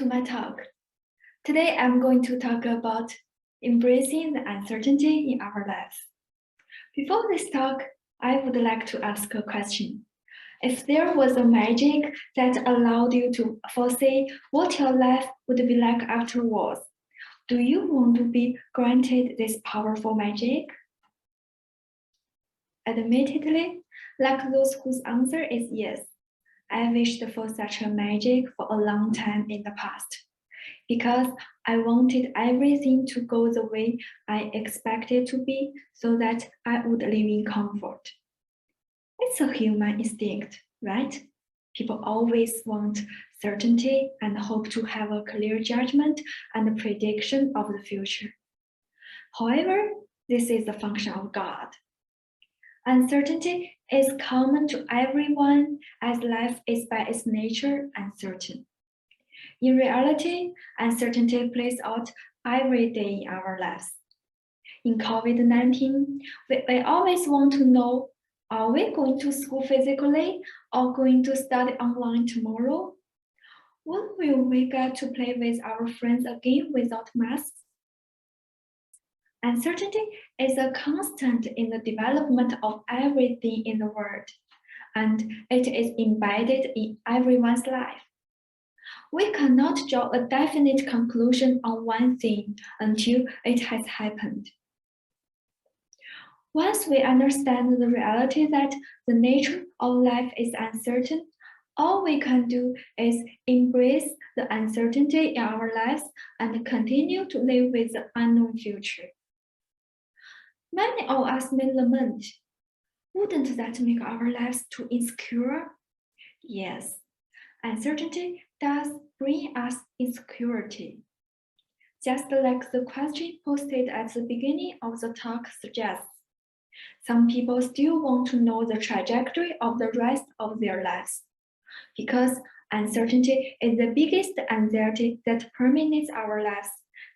to my talk. Today I'm going to talk about embracing the uncertainty in our lives. Before this talk, I would like to ask a question. If there was a magic that allowed you to foresee what your life would be like afterwards, do you want to be granted this powerful magic? Admittedly, like those whose answer is yes, I wished for such a magic for a long time in the past, because I wanted everything to go the way I expected to be so that I would live in comfort. It's a human instinct, right? People always want certainty and hope to have a clear judgment and prediction of the future. However, this is a function of God. Uncertainty is common to everyone as life is by its nature uncertain. In reality, uncertainty plays out every day in our lives. In COVID-19, we always want to know, are we going to school physically or going to study online tomorrow? When will we get to play with our friends again without masks? Uncertainty is a constant in the development of everything in the world, and it is embedded in everyone's life. We cannot draw a definite conclusion on one thing until it has happened. Once we understand the reality that the nature of life is uncertain, all we can do is embrace the uncertainty in our lives and continue to live with the unknown future. Many of us may lament, wouldn't that make our lives too insecure? Yes, uncertainty does bring us insecurity. Just like the question posted at the beginning of the talk suggests, some people still want to know the trajectory of the rest of their lives, because uncertainty is the biggest anxiety that permeates our lives,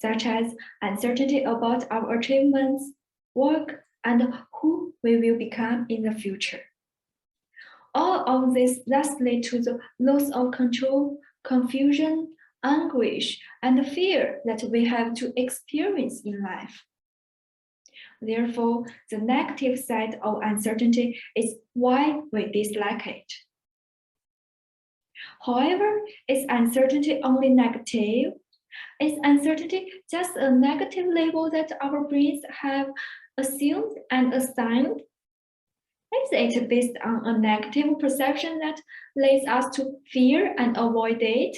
such as uncertainty about our achievements, work, and who we will become in the future. All of this thus lead to the loss of control, confusion, anguish, and fear that we have to experience in life. Therefore, the negative side of uncertainty is why we dislike it. However, is uncertainty only negative? Is uncertainty just a negative label that our brains have assumed and assigned? Is it based on a negative perception that leads us to fear and avoid it?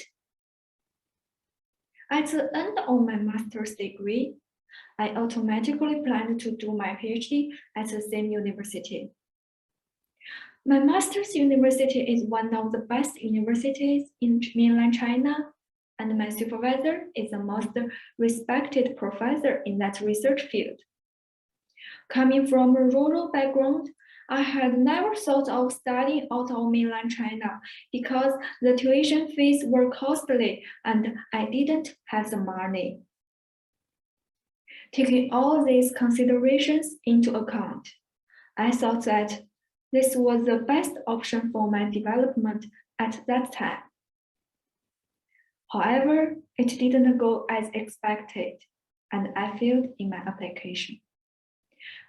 At the end of my master's degree, I automatically planned to do my Ph.D. at the same university. My master's university is one of the best universities in mainland China, and my supervisor is the most respected professor in that research field. Coming from a rural background, I had never thought of studying out of mainland China because the tuition fees were costly and I didn't have the money. Taking all these considerations into account, I thought that this was the best option for my development at that time. However, it didn't go as expected, and I failed in my application.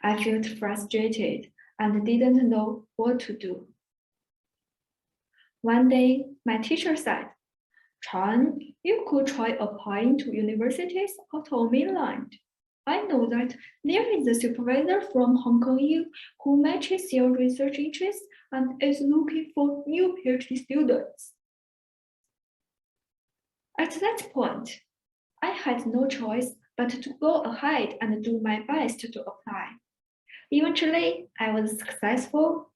I felt frustrated and didn't know what to do. One day, my teacher said, "Chan, you could try applying to universities out of mainland. I know that there is a supervisor from Hong Kong U who matches your research interests and is looking for new PhD students." At that point, I had no choice but to go ahead and do my best to apply. Eventually, I was successful.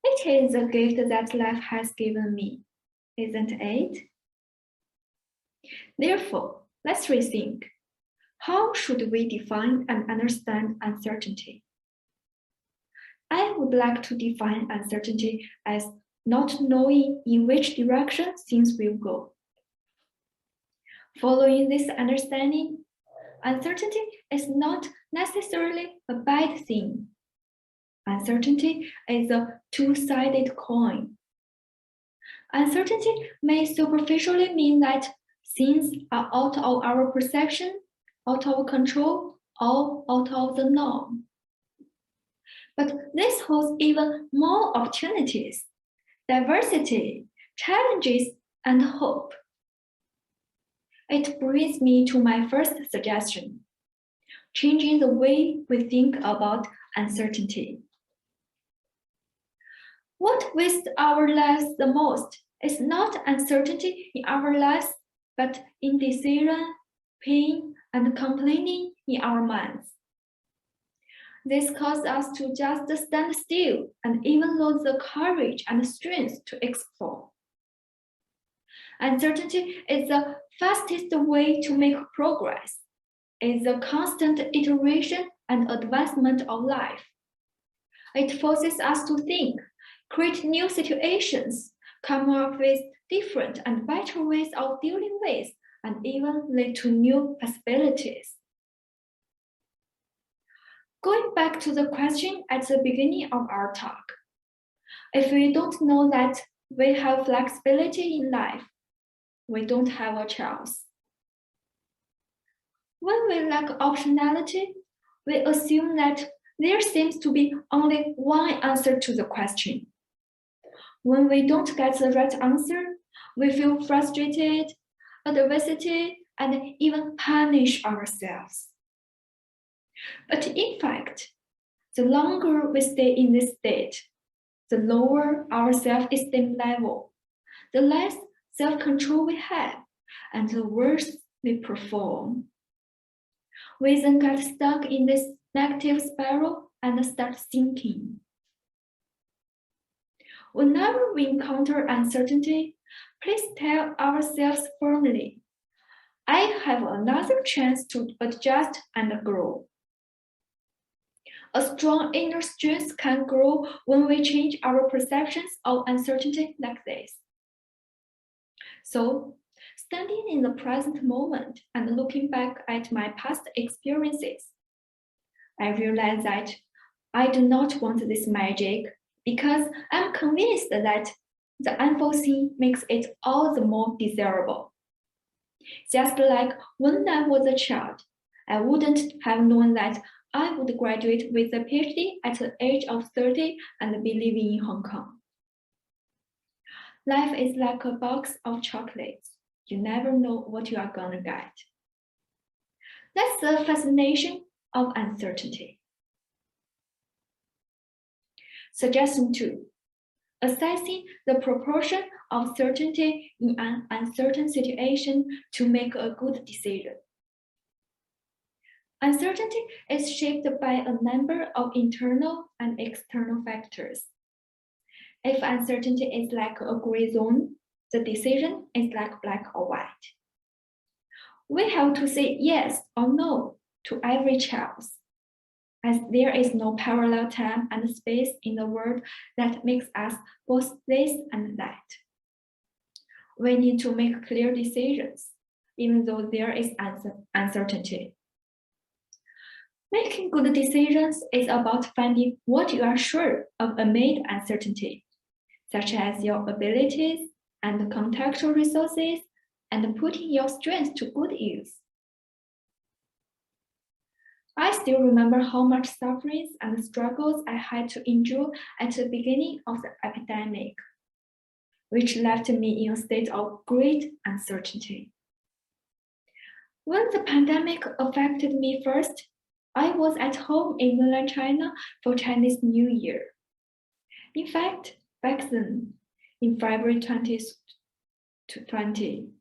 It is a gift that life has given me, isn't it? Therefore, let's rethink. How should we define and understand uncertainty? I would like to define uncertainty as not knowing in which direction things will go. Following this understanding, uncertainty is not necessarily a bad thing. Uncertainty is a two-sided coin. Uncertainty may superficially mean that things are out of our perception, out of control, or out of the norm. But this holds even more opportunities, diversity, challenges, and hope. It brings me to my first suggestion, changing the way we think about uncertainty. What wastes our lives the most is not uncertainty in our lives, but indecision, pain, and complaining in our minds. This causes us to just stand still and even lose the courage and strength to explore. Uncertainty is the fastest way to make progress. It's the constant iteration and advancement of life. It forces us to think, create new situations, come up with different and better ways of dealing with, and even lead to new possibilities. Going back to the question at the beginning of our talk, if we don't know that we have flexibility in life, we don't have a choice. When we lack optionality, we assume that there seems to be only one answer to the question. When we don't get the right answer, we feel frustrated, adversity, and even punish ourselves. But in fact, the longer we stay in this state, the lower our self-esteem level, the less self-control we have, and the worse we perform. We then get stuck in this negative spiral and start thinking. Whenever we encounter uncertainty, please tell ourselves firmly, I have another chance to adjust and grow. A strong inner strength can grow when we change our perceptions of uncertainty like this. So, standing in the present moment and looking back at my past experiences, I realize that I do not want this magic because I'm convinced that the unforeseen makes it all the more desirable. Just like when I was a child, I wouldn't have known that I would graduate with a Ph.D. at the age of 30 and be living in Hong Kong. Life is like a box of chocolates. You never know what you are gonna get. That's the fascination of uncertainty. Suggestion 2. Assessing the proportion of certainty in an uncertain situation to make a good decision. Uncertainty is shaped by a number of internal and external factors. If uncertainty is like a gray zone, the decision is like black or white. We have to say yes or no to every choice, as there is no parallel time and space in the world that makes us both this and that. We need to make clear decisions, even though there is uncertainty. Making good decisions is about finding what you are sure of amid uncertainty, such as your abilities and contextual resources, and putting your strengths to good use. I still remember how much sufferings and struggles I had to endure at the beginning of the epidemic, which left me in a state of great uncertainty. When the pandemic affected me first, I was at home in mainland China for Chinese New Year. In fact, back then, in February 2020,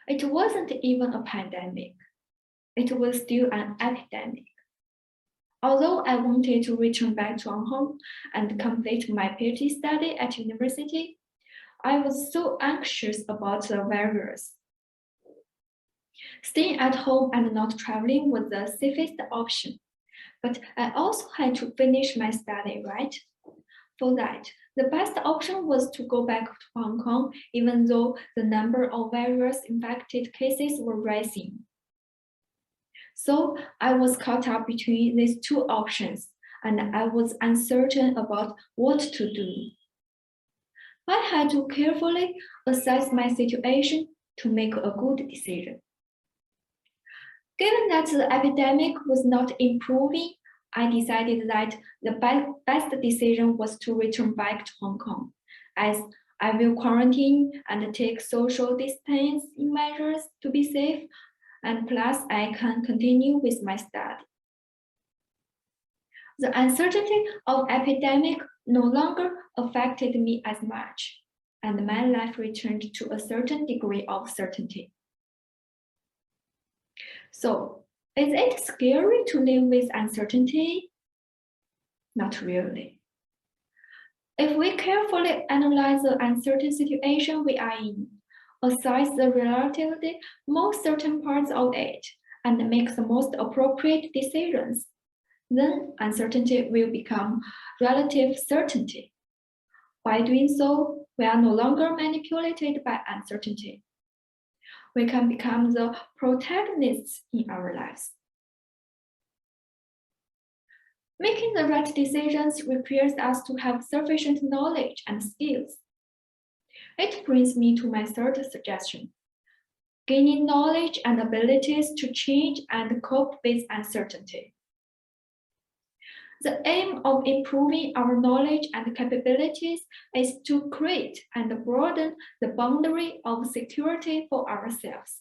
it wasn't even a pandemic. It was still an epidemic. Although I wanted to return back to Hong Kong and complete my Ph.D. study at university, I was so anxious about the virus. Staying at home and not traveling was the safest option, but I also had to finish my study, right? For that, the best option was to go back to Hong Kong, even though the number of virus-infected cases were rising. So I was caught up between these two options, and I was uncertain about what to do. I had to carefully assess my situation to make a good decision. Given that the epidemic was not improving, I decided that the best decision was to return back to Hong Kong, as I will quarantine and take social distancing measures to be safe, and plus I can continue with my study. The uncertainty of epidemic no longer affected me as much, and my life returned to a certain degree of certainty. So, is it scary to live with uncertainty? Not really. If we carefully analyze the uncertain situation we are in, assess the relatively most certain parts of it, and make the most appropriate decisions, then uncertainty will become relative certainty. By doing so, we are no longer manipulated by uncertainty. We can become the protagonists in our lives. Making the right decisions requires us to have sufficient knowledge and skills. It brings me to my third suggestion: gaining knowledge and abilities to change and cope with uncertainty. The aim of improving our knowledge and capabilities is to create and broaden the boundary of security for ourselves.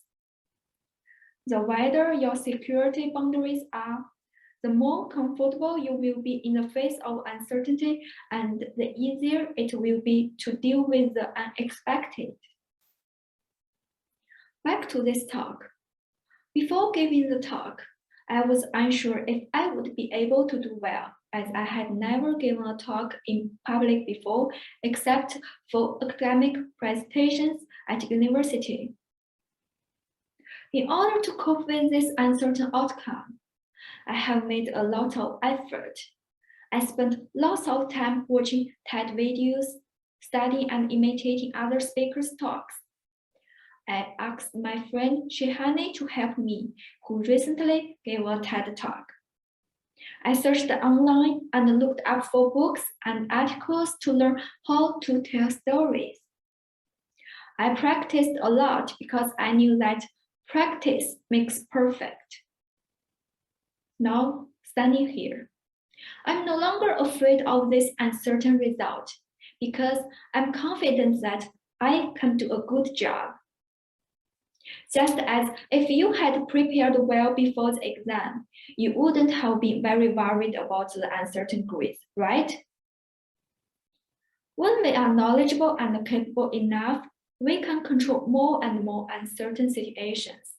The wider your security boundaries are, the more comfortable you will be in the face of uncertainty, and the easier it will be to deal with the unexpected. Back to this talk. Before giving the talk, I was unsure if I would be able to do well, as I had never given a talk in public before, except for academic presentations at university. In order to cope with this uncertain outcome, I have made a lot of effort. I spent lots of time watching TED videos, studying and imitating other speakers' talks. I asked my friend Shihani to help me, who recently gave a TED talk. I searched online and looked up for books and articles to learn how to tell stories. I practiced a lot because I knew that practice makes perfect. Now, standing here, I'm no longer afraid of this uncertain result because I'm confident that I can do a good job. Just as if you had prepared well before the exam, you wouldn't have been very worried about the uncertain grades, right? When we are knowledgeable and capable enough, we can control more and more uncertain situations.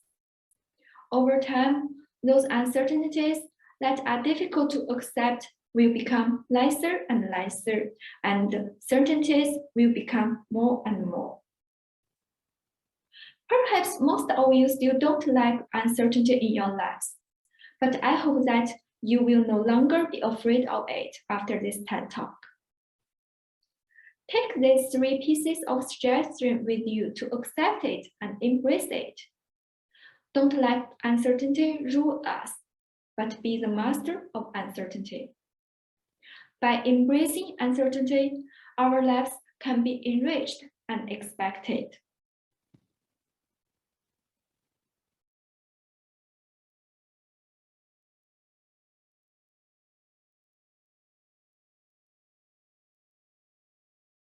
Over time, those uncertainties that are difficult to accept will become lesser and lesser, and certainties will become more and more. Perhaps most of you still don't like uncertainty in your lives, but I hope that you will no longer be afraid of it after this TED Talk. Take these 3 pieces of suggestion with you to accept it and embrace it. Don't let uncertainty rule us, but be the master of uncertainty. By embracing uncertainty, our lives can be enriched and expected.